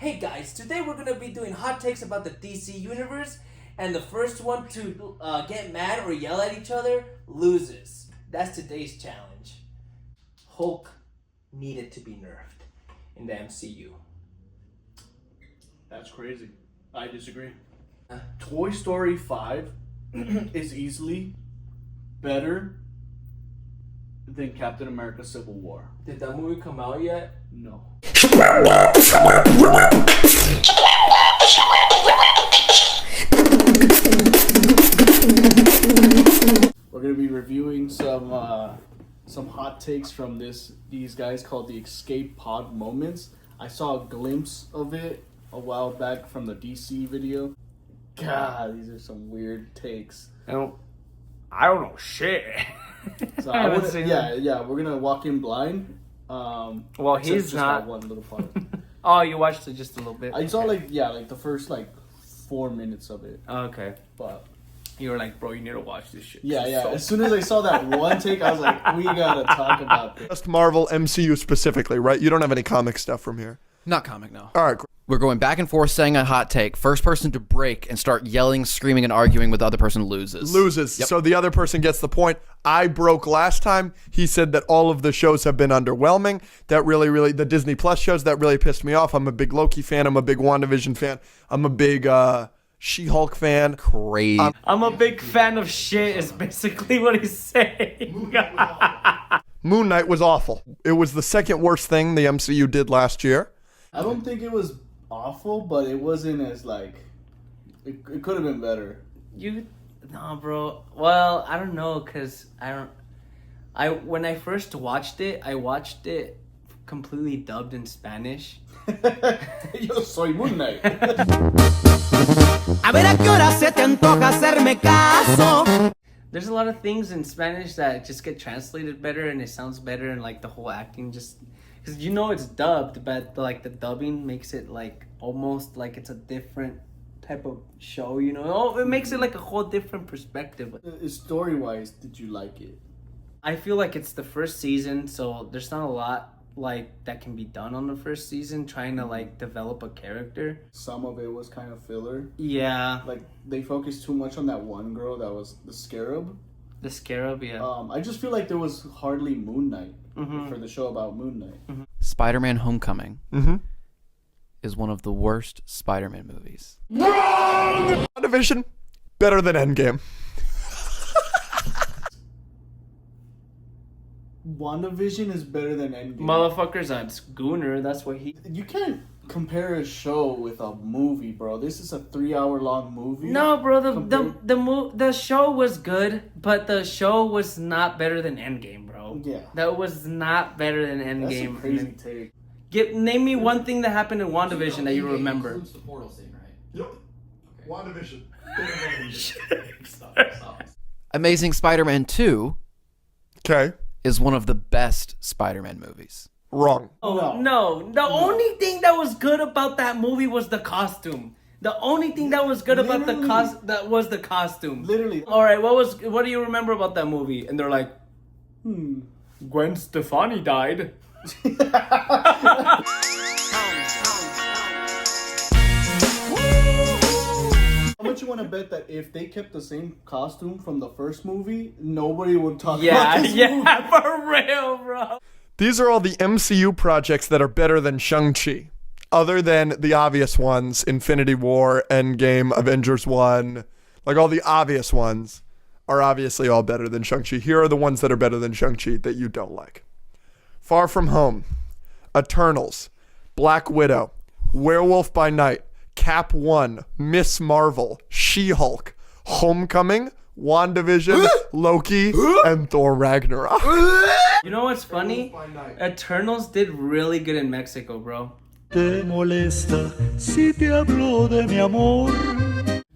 Hey guys, today we're gonna be doing hot takes about the DC universe, and the first one to get mad or yell at each other loses. That's today's challenge. Hulk needed to be nerfed in the MCU. That's crazy. I disagree. Toy Story 5 is easily better than Captain America Civil War. Did that movie come out yet? No. We're gonna be reviewing some hot takes from these guys called the Escape Pod Moments. I saw a glimpse of it a while back from the DC video. God, these are some weird takes. I don't know shit. So I haven't seen them. yeah, we're gonna walk in blind. Well, he's just not. that one little part. Oh, you watched it just a little bit. I saw like the first 4 minutes of it. Okay. But You were like, bro, you need to watch this shit. yeah. So- As soon as I saw that one take, I was like, we gotta talk about this. Just Marvel MCU specifically, right? You don't have any comic stuff from here. Not comic, no. All right. We're going back and forth saying a hot take. First person to break and start yelling, screaming, and arguing with the other person loses. Loses. Yep. So the other person gets the point. I broke last time. He said that all of the shows have been underwhelming. That really, the Disney Plus shows, that really pissed me off. I'm a big Loki fan. I'm a big WandaVision fan. I'm a big She-Hulk fan. Crazy. I'm a big fan of shit is basically what he's saying. Moon Knight was awful. It was the second worst thing the MCU did last year. I don't think it was awful, but it wasn't as it could have been better. No, bro. Well, I don't know, cause when I first watched it, I watched it completely dubbed in Spanish. Yo soy Moon Knight. A ver a qué hora se te antoja hacerme caso. There's a lot of things in Spanish that just get translated better and it sounds better and the whole acting just because it's dubbed, but the dubbing makes it almost like it's a different type of show, it makes it a whole different perspective. Story-wise, did you like it? I feel like it's the first season, so there's not a lot that can be done on the first season trying to develop a character. Some of it was kind of filler. Yeah. They focused too much on that one girl that was the Scarab. The Scarab, yeah. I just feel like there was hardly Moon Knight for the show about Moon Knight. Spider-Man Homecoming is one of the worst Spider-Man movies. WandaVision, better than Endgame. WandaVision is better than Endgame. Motherfucker's a schooner, that's what he... You can't compare a show with a movie, bro. This is a 3-hour-long movie. No, bro, the show was good, but the show was not better than Endgame, bro. Yeah. That was not better than Endgame. That's a crazy take. Name me one thing that happened in WandaVision that you remember. Includes the portal scene, right? Yep. WandaVision. Stop. Amazing Spider-Man 2 Okay. is one of the best Spider-Man movies. Wrong. Oh, no. The only thing that was good about that movie was the costume. The only thing that was good about was the costume. Literally. All right, what do you remember about that movie? And they're like, Gwen Stefani died. How much you want to bet that if they kept the same costume from the first movie, nobody would talk Yeah, about this movie? for real, bro. These are all the MCU projects that are better than Shang-Chi. Other than the obvious ones, Infinity War, Endgame, Avengers 1, all the obvious ones are obviously all better than Shang-Chi. Here are the ones that are better than Shang-Chi that you don't like. Far From Home, Eternals, Black Widow, Werewolf by Night, Cap 1, Miss Marvel, She-Hulk, Homecoming, WandaVision, Loki, and Thor Ragnarok. You know what's funny? Eternals did really good in Mexico, bro. Te molesta si te hablo de mi amor.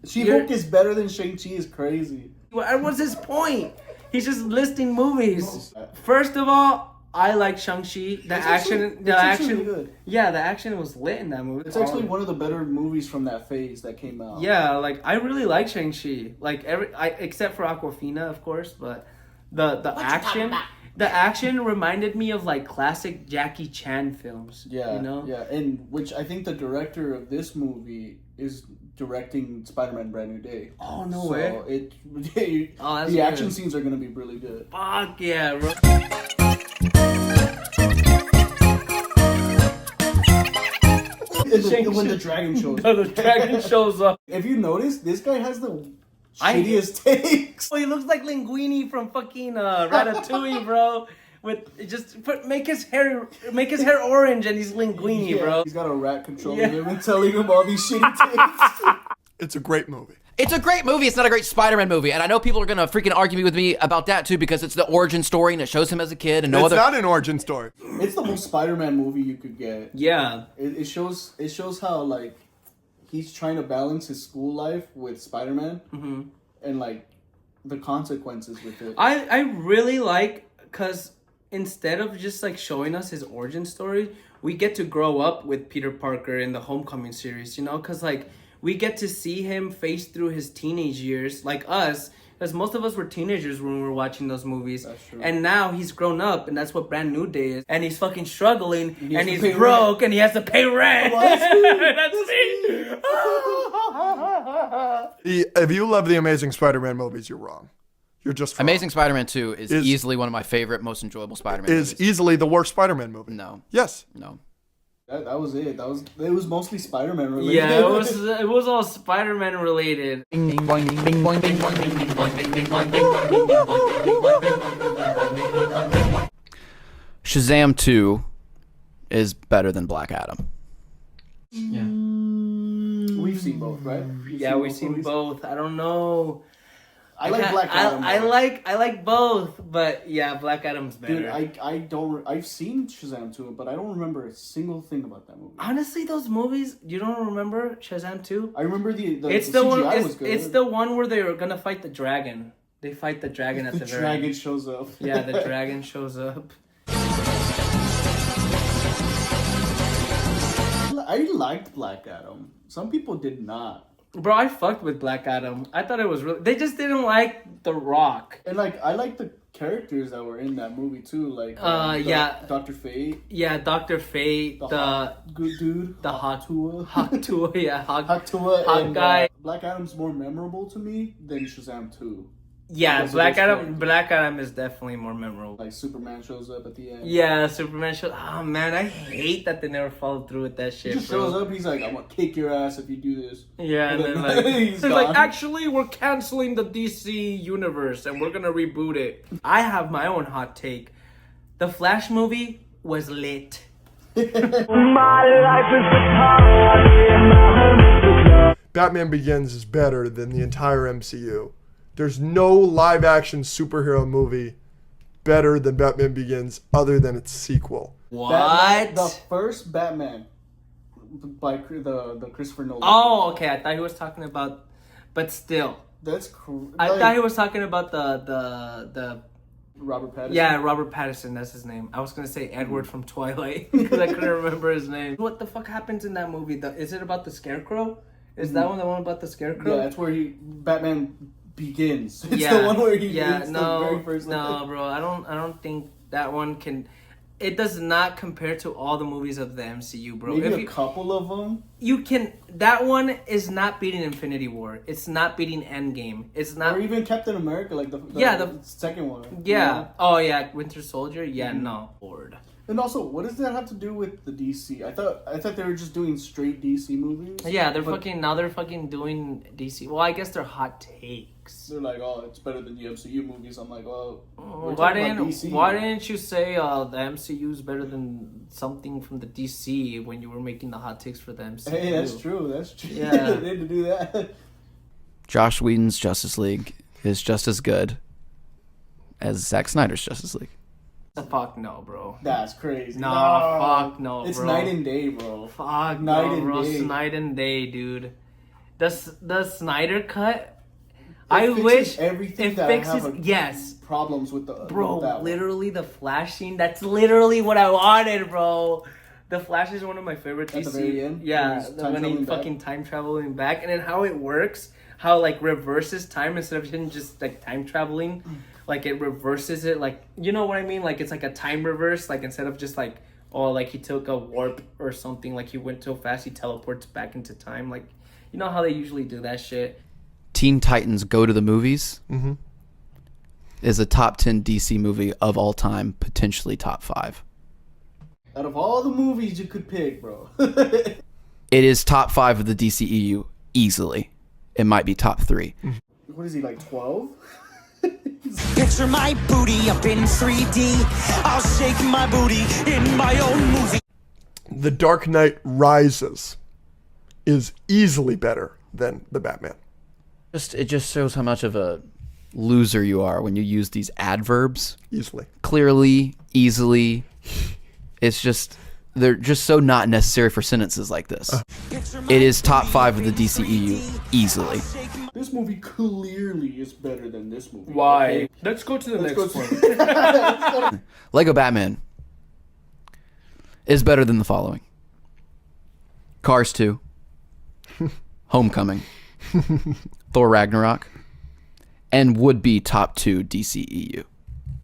She-Hulk is better than Shang-Chi is crazy. What was his point? He's just listing movies. First of all, I like Shang-Chi. The action, good. Yeah, the action was lit in that movie. It's actually one of the better movies from that phase that came out. Yeah, I really like Shang-Chi. Except for Aquafina, of course, but the action. The action reminded me of like classic Jackie Chan films. Yeah, you know. Yeah, and which I think the director of this movie is directing Spider-Man: Brand New Day. Oh no So way! the that's action good. scenes are gonna be really good. Fuck yeah, bro. When the dragon shows up. The dragon shows up. If you notice, this guy has the I- shittiest takes. Oh, he looks like Linguini from fucking Ratatouille, bro. Make his hair orange and he's Linguini, bro. He's got a rat controlling Yeah. him and telling him all these shitty takes. It's a great movie. It's a great movie. It's not a great Spider-Man movie. And I know people are going to freaking argue with me about that, too, because it's the origin story and it shows him as a kid and no It's other... not an origin story. It's the most Spider-Man movie you could get. Yeah. It shows how like he's trying to balance his school life with Spider-Man and like the consequences with it. I really like, because instead of just like showing us his origin story, we get to grow up with Peter Parker in the Homecoming series, you know, because like we get to see him face through his teenage years, like us, because most of us were teenagers when we were watching those movies. That's true. And now he's grown up, and that's what Brand New Day is. And he's fucking struggling, and he's pay broke, and he has to pay rent. That's me. If you love the Amazing Spider-Man movies, you're wrong. You're just wrong. Amazing Spider-Man 2 is easily one of my favorite, most enjoyable Spider-Man movies. Is easily the worst Spider-Man movie. No. Yes. No. That was it. It was mostly Spider-Man related. Yeah, it was all Spider-Man related. Shazam 2 is better than Black Adam. Yeah. We've seen both, right? Yeah, we've seen both. I don't know. I like Black Adam. I like both, but yeah, Black Adam's better. Dude, I've seen Shazam 2, but I don't remember a single thing about that movie. Honestly, those movies, you don't remember Shazam 2? I remember the It's the the one. CGI was good. It's the one where they were gonna fight the dragon. They fight the dragon at the, the very dragon end. shows up. Yeah, the dragon shows up. I liked Black Adam. Some people did not. Bro, I fucked with Black Adam. I thought it was really. They just didn't like The Rock. And like I like the characters that were in that movie too, like yeah. Dr. Fate, Yeah, Dr. Fate, the good dude, the Hawk Tua, Tua, yeah, Hawk Tua, Hawk and guy. Black Adam's more memorable to me than Shazam 2. Yeah, Because of those characters. Black Adam is definitely more memorable. Like Superman shows up at the end. Yeah, Superman shows. Oh man, I hate that they never followed through with that He shit, just bro. shows up. He's like, "I'm gonna kick your ass if you do this." Yeah, and then like he's he's like, gone. actually, we're canceling the DC universe and we're gonna reboot it. I have my own hot take. The Flash movie was lit. Batman Begins is better than the entire MCU. There's no live action superhero movie better than Batman Begins other than its sequel. What? Batman, the first Batman by the Christopher Nolan. Oh, okay. I thought he was talking about, but still, That's cool. I thought he was talking about the. Robert Pattinson. Yeah, Robert Pattinson. That's his name. I was gonna say Edward from Twilight because I couldn't remember his name. What the fuck happens in that movie? Is it about the Scarecrow? Is that one the one about the Scarecrow? Yeah, that's where Batman begins. It's Yeah, the one where he yeah, it's no, the very first no, bro. I don't think that one can. It does not compare to all the movies of the MCU, bro. Maybe If a couple of them. you can, that one is not beating Infinity War. It's not beating Endgame. It's not. Or even Captain America, like the second one. Yeah. You know? Oh yeah, Winter Soldier. Yeah, no. Lord. And also, what does that have to do with the DC? I thought they were just doing straight DC movies. Yeah, they're but fucking doing DC. Well, I guess they're hot takes. They're like, oh, it's better than the MCU movies. I'm like, well, Why didn't you say the MCU is better than something from the DC when you were making the hot takes for the MCU? Hey, that's true. That's true. Yeah. They need to do that. Josh Whedon's Justice League is just as good as Zack Snyder's Justice League. Fuck no, bro. That's crazy. Nah, fuck no, It's bro. night and day, bro. Fuck Night no, and bro. day. It's night and day, dude. The Snyder cut. It fixes wish everything it that fixes. have Yes, problems with the bro. with that one. Literally, the Flash scene. That's literally what I wanted, bro. The Flash is one of my favorite DC. At the very end? Yeah, When he's time when he traveling back? fucking time traveling back, and then how it works. how like reverses time instead of him just like time traveling, like it reverses it, like you know what I mean, like it's like a time reverse, like instead of just like like he took a warp or something, like he went so fast he teleports back into time, like you know how they usually do that shit. Teen Titans Go to the Movies is a top 10 DC movie of all time, potentially top 5. Out of all the movies you could pick, bro. It is top 5 of the DCEU easily. It might be top 3. What is he, like 12? Picture my booty up in 3D. I'll shake my booty in my own movie. The Dark Knight Rises is easily better than the Batman. It just shows how much of a loser you are when you use these adverbs. Easily. Clearly, easily. It's just, they're just so not necessary for sentences like this. It is top 5 of the DCEU easily. This movie clearly is better than this movie. Why? Okay? Let's go to the Let's next go one. Lego Batman is better than the following: Cars 2, Homecoming, Thor Ragnarok, and would be top 2 DCEU.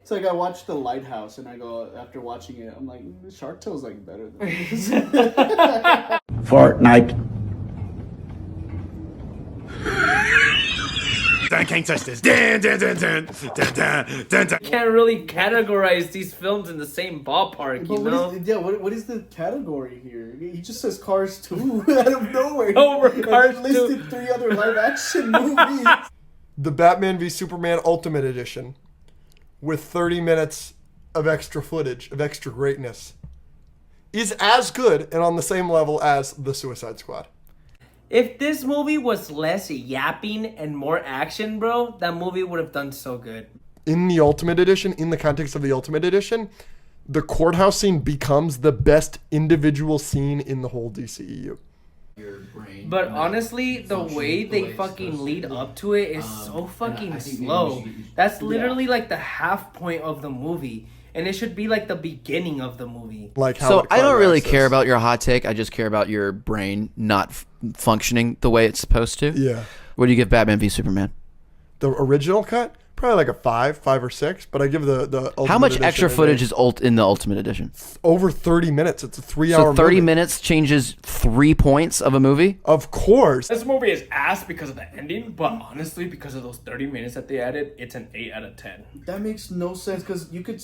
It's like I watched The Lighthouse and I go, after watching it, I'm like, Shark Tale's like better than this. Fortnite. Can't touch this. Dun, dun, dun, dun, dun, dun, dun, dun. Can't really categorize these films in the same ballpark, you know? What is the category here? He just says Cars 2 out of nowhere. Over And Cars then listed 3 other live action movies. The Batman v Superman Ultimate Edition, with 30 minutes of extra footage, of extra greatness, is as good and on the same level as The Suicide Squad. If this movie was less yapping and more action, bro, that movie would have done so good. In the Ultimate Edition, in the context of the Ultimate Edition, the courthouse scene becomes the best individual scene in the whole DCEU. But honestly, the way they fucking lead up to it is so fucking slow. That's literally like the half point of the movie. And it should be like the beginning of the movie. Like how So the I don't really climax care is. about your hot take. I just care about your brain not functioning the way it's supposed to. Yeah. What do you give Batman v Superman? The original cut, probably like a 5 or 6, but I give the Ultimate How much Edition extra an footage 8. is in the Ultimate Edition? Over 30 minutes. It's a 3-hour So 30 movie. minutes changes 3 points of a movie? Of course. This movie is ass because of the ending, but honestly, because of those 30 minutes that they added, it's an 8 out of 10. That makes no sense because you could,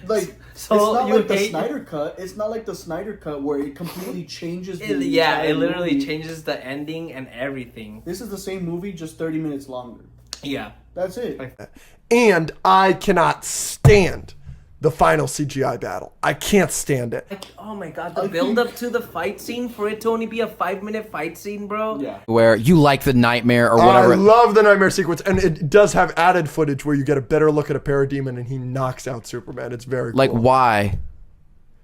like, So it's not you like the hate- Snyder Cut. It's not like the Snyder Cut where it completely changes the Yeah, entire it literally movie. changes the ending and everything. This is the same movie, just 30 minutes longer. Yeah. That's it. And I cannot stand the final CGI battle. I can't stand it. Like, oh my god, the build up to the fight scene for it to only be a 5-minute fight scene, bro. Yeah. Where you like the nightmare or I whatever. love the nightmare sequence, and it does have added footage where you get a better look at a parademon and he knocks out Superman. It's very Like, cool. why?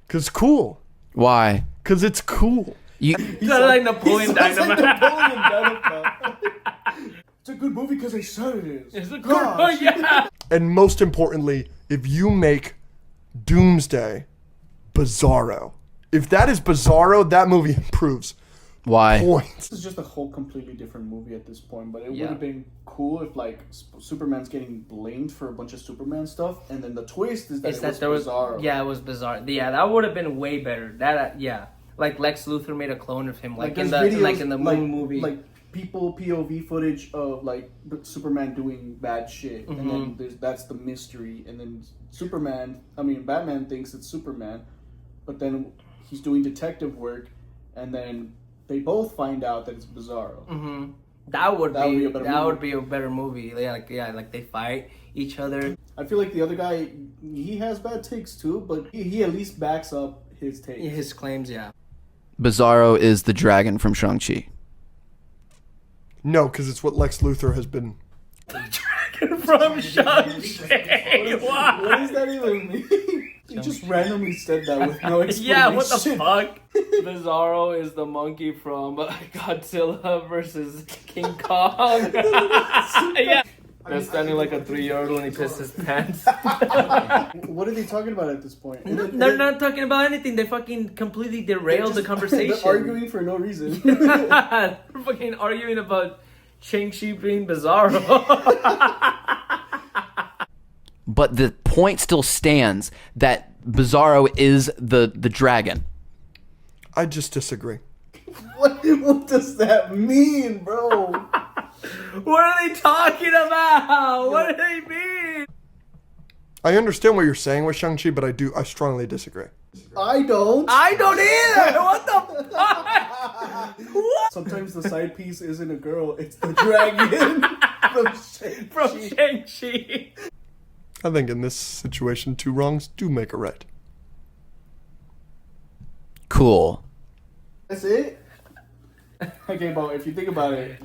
Because it's cool. Why? Because it's cool. You, He's like Napoleon It's like Dynamite. Napoleon Dynamite. It's a good movie because I said it is. It's a Gosh. good yeah. And most importantly, if you make Doomsday Bizarro, if that is Bizarro, that movie improves why? points. This is just a whole completely different movie at this point, but it Yeah. would have been cool if like Superman's getting blamed for a bunch of Superman stuff, and then the twist is that It's it that was there was Bizarro. yeah, it was bizarre. Yeah, that would have been way better. That yeah, like Lex Luthor made a clone of him, like in the there's videos, like in the Moon movie. like people POV footage of like Superman doing bad shit, and then that's the mystery, and then Batman thinks it's Superman, but then he's doing detective work, and then they both find out that it's Bizarro. That would That would be be a better that movie. would be a better movie. Like they fight each other. I feel like the other guy, he has bad takes too, but he at least backs up his takes. His claims, yeah. Bizarro is the dragon from Shang-Chi. No, because it's what Lex Luthor has been. From Shang-Chi. Wow. What does that even mean? He just randomly said that with no explanation. Yeah, what the fuck? Bizarro is the monkey from Godzilla versus King Kong. Yeah. They're standing like a 3-year-old when he pissed his pants. What are they talking about at this point? They're not talking about anything. They fucking completely derailed the conversation. They're arguing for no reason. They're fucking arguing about Shang-Chi being Bizarro. But the point still stands that Bizarro is the dragon. I just disagree. What does that mean, bro? What are they talking about? What do they mean? I understand what you're saying with Shang-Chi, but I strongly disagree. I don't. I don't either. What the fuck? What? Sometimes the side piece isn't a girl, it's the dragon From Shang-Chi. I think in this situation, 2 wrongs do make a right. Cool. That's it? Okay, but if you think about it,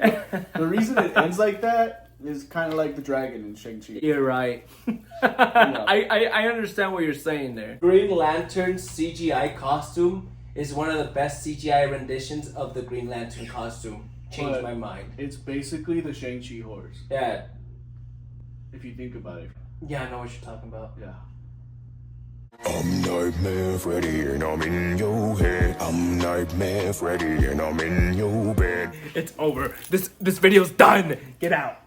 the reason it ends like that is kind of like the dragon in Shang-Chi. You're right. I understand what you're saying there. Green Lantern's CGI costume is one of the best CGI renditions of the Green Lantern costume. Changed But my mind. It's basically the Shang-Chi horse, Yeah. if you think about it. Yeah, I know what you're talking about. Yeah. I'm Nightmare Freddy and I'm in your head. I'm Nightmare Freddy and I'm in your bed. It's over. This video's done. Get out.